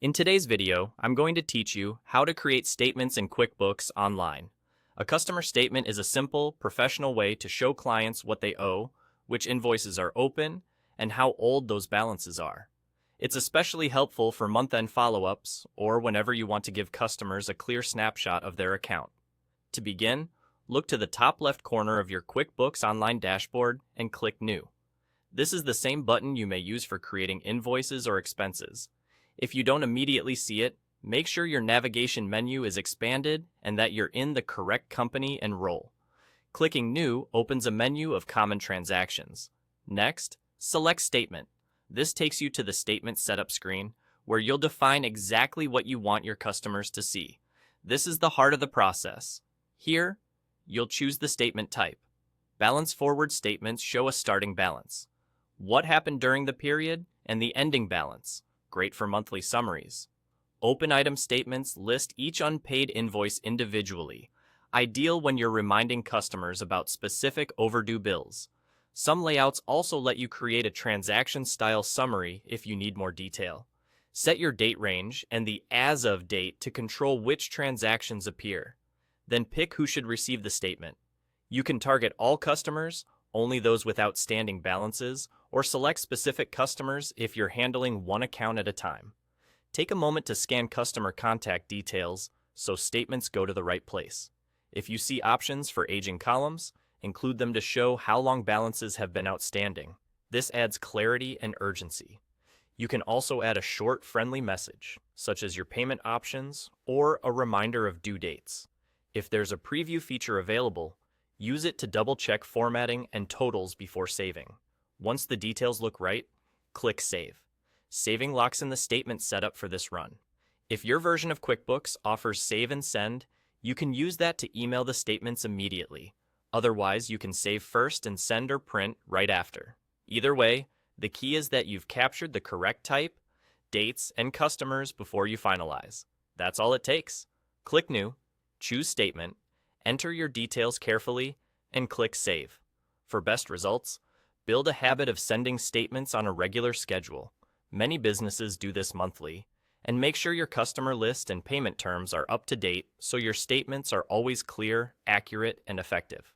In today's video, I'm going to teach you how to create statements in QuickBooks online. A customer statement is a simple, professional way to show clients what they owe, which invoices are open, and how old those balances are. It's especially helpful for month-end follow-ups or whenever you want to give customers a clear snapshot of their account. To begin, look to the top left corner of your QuickBooks Online dashboard and click New. This is the same button you may use for creating invoices or expenses. If you don't immediately see it, make sure your navigation menu is expanded and that you're in the correct company and role. Clicking New opens a menu of common transactions. Next, select Statement. This takes you to the Statement Setup screen, where you'll define exactly what you want your customers to see. This is the heart of the process. Here, you'll choose the statement type. Balance forward statements show a starting balance, what happened during the period, and the ending balance. Great for monthly summaries. Open item statements list each unpaid invoice individually, ideal when you're reminding customers about specific overdue bills. Some layouts also let you create a transaction-style summary if you need more detail. Set your date range and the as of date to control which transactions appear. Then pick who should receive the statement. You can target all customers, only those with outstanding balances, or select specific customers if you're handling one account at a time. Take a moment to scan customer contact details so statements go to the right place. If you see options for aging columns, include them to show how long balances have been outstanding. This adds clarity and urgency. You can also add a short, friendly message, such as your payment options or a reminder of due dates. If there's a preview feature available, use it to double-check formatting and totals before saving. Once the details look right, click Save. Saving locks in the statement setup for this run. If your version of QuickBooks offers Save and Send, you can use that to email the statements immediately. Otherwise, you can save first and send or print right after. Either way, the key is that you've captured the correct type, dates, and customers before you finalize. That's all it takes. Click New, choose Statement, enter your details carefully, and click Save. For best results, build a habit of sending statements on a regular schedule. Many businesses do this monthly. And make sure your customer list and payment terms are up to date so your statements are always clear, accurate, and effective.